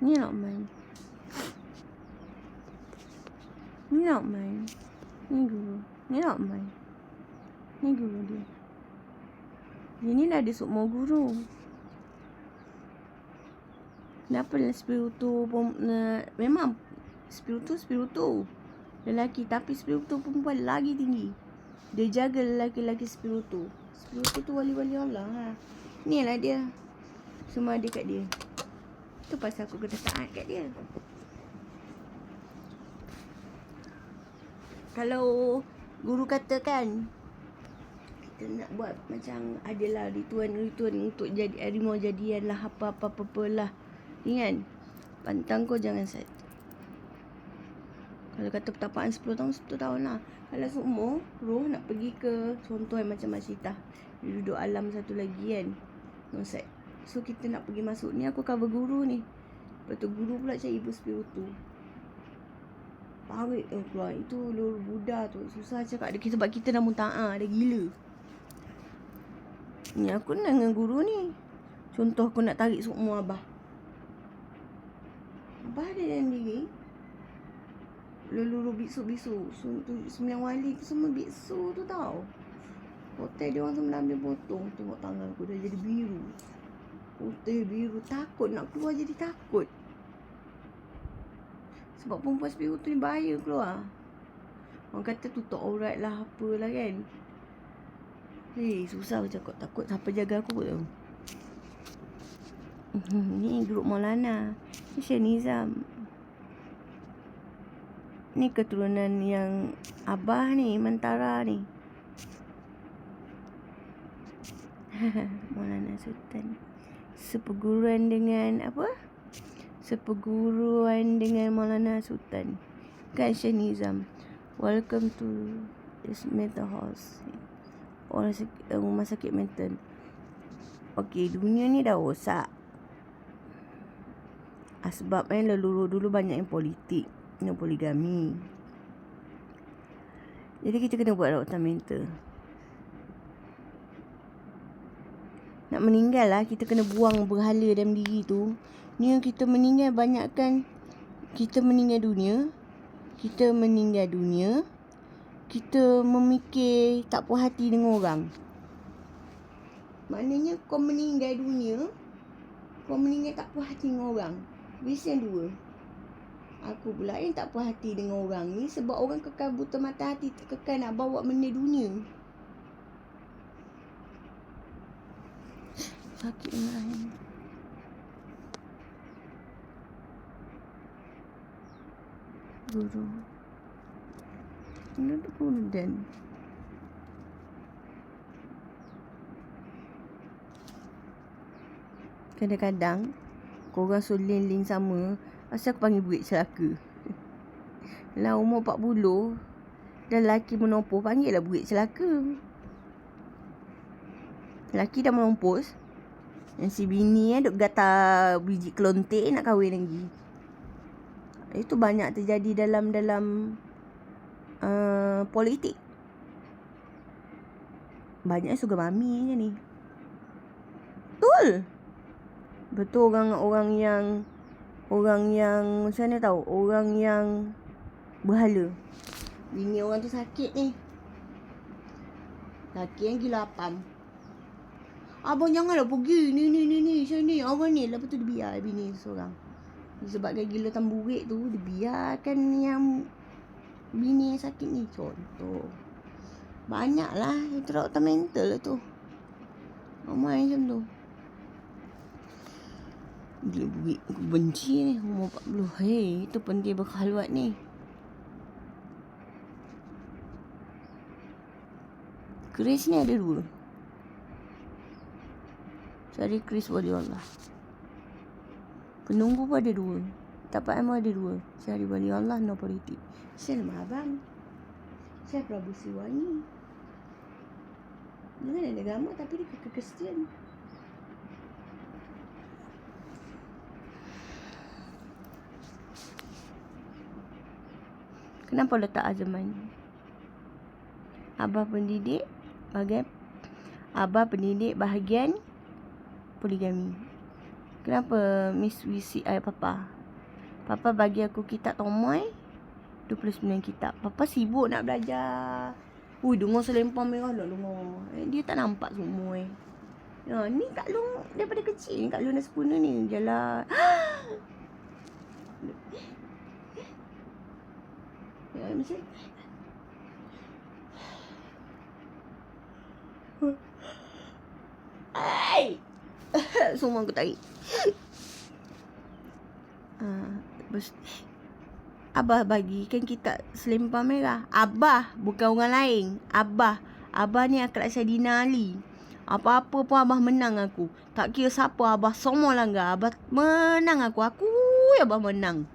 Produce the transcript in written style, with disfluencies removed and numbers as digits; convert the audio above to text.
Ni Lokman. Ni Lokman. Ni guru. Ni Lokman. Ni guru dia. Dia ni dah ada semua guru. Kenapa spiritu memang spiritu lelaki, tapi spiritu perempuan lagi tinggi. Dia jaga lelaki-lelaki spiritu. Spiritu tu wali-wali Allah ha. Ni lah dia. Semua ada kat dia. Tu pasal aku kena taat kat dia. Kalau guru katakan kita nak buat macam adalah rituan untuk jadi harimau jadian lah apa-apa lah. Ni kan, pantang kau jangan set. Kalau kata pertapaan 10 tahun, 10 tahun lah. Kalau semua roh nak pergi ke contoh yang macam Masyitah, dia duduk alam satu lagi kan, no set. So kita nak pergi masuk ni, aku cover guru ni. Lepas tu guru pula cari ibu spiritu. Tarik keluar. Itu lur Buddha tu. Susah cakap dia sebab kita dah muta'ah, dah gila. Ni aku dengan guru ni. Contoh aku nak tarik semua Abah. Abah ada dalam diri. Lulu biksu-biksu. 9 wali tu semua biksu tu tau. Hotel dia orang semua ambil potong. Tengok tangan aku dah jadi biru. Putih biru. Takut nak keluar jadi takut. Sebab perempuan spiritu ni bahaya keluar. Orang kata tutup aurat lah apalah kan. Susah macam takut siapa jaga aku tu. Ni grup Maulana. Ni Syekh Nizam. Ni keturunan yang Abah ni, Mentara ni. Maulana Sultan. Seperguruan dengan apa? Seperguruan dengan Maulana Sultan. Kan Syekh Nizam. Welcome to this mental house. Rumah sakit mental. Okey, dunia ni dah rosak. Sebab leluhur dulu banyak yang politik, yang poligami. Jadi kita kena buat rawatan mental. Nak meninggal lah, kita kena buang berhala dalam diri tu. Ni yang kita meninggal banyakkan. Kita meninggal dunia. Kita memikir tak puas hati dengan orang. Maknanya kau meninggal dunia, kau meninggal tak puas hati dengan orang. Bis yang dua. Aku pula yang tak puas hati dengan orang ni sebab orang kekal buta mata hati, kekal nak bawa benda dunia. Sakit rahim. Guru. Ini tu kemudian. Kadang-kadang korang suruh link sama, asal aku panggil buik celaka. Lah umur 40 dan lelaki menompos, panggil lah buik celaka. Lelaki dah menompos, yang si bini duk gatal biji kelontik nak kahwin lagi. Itu banyak terjadi dalam politik. Banyak sugar mami je ni. Betul orang yang macam mana tahu? Orang yang berhala. Bini orang tu sakit ni. Laki yang gila apam. Abang janganlah pergi. Ni. Sini. Orang ni. Lepas tu dia biar bini seorang. Sebab dia gila tamburik tu, dia biarkan yang bini yang sakit ni. Contoh. Banyaklah. Itu rawatan mental lah tu. Ramai macam tu. Gila buik. Aku benci ni. Umur 40. Itu penting berkhalwat ni. Keris ni ada 2. Cari keris wali Allah. Penunggu pun ada 2. Tapak ilmu ada 2. Cari wali Allah, no politik. Saya lemah abang. Saya Prabu Siwangi. Dia kan ada agama tapi dia Kristian. Kenapa letak azaman? Abah pendidik bahagian poligami. Kenapa Miss VCI Papa? Papa bagi aku kitab Tomoy 29 kitab. Papa sibuk nak belajar. Ui, dengar selempang merah lah dengar. Dia tak nampak semua Ya, ni Kak Long daripada kecil ni. Kak Long dah sempurna ni. Jalan. Ya, macam ai. Semua aku tarik. Terus Abah bagikan kita selempang merah. Abah, bukan orang lain. Abah ni akhlak Saidina Ali. Apa-apa pun Abah menang aku. Tak kira siapa Abah semua langgar. Abah menang aku. Aku Abah menang.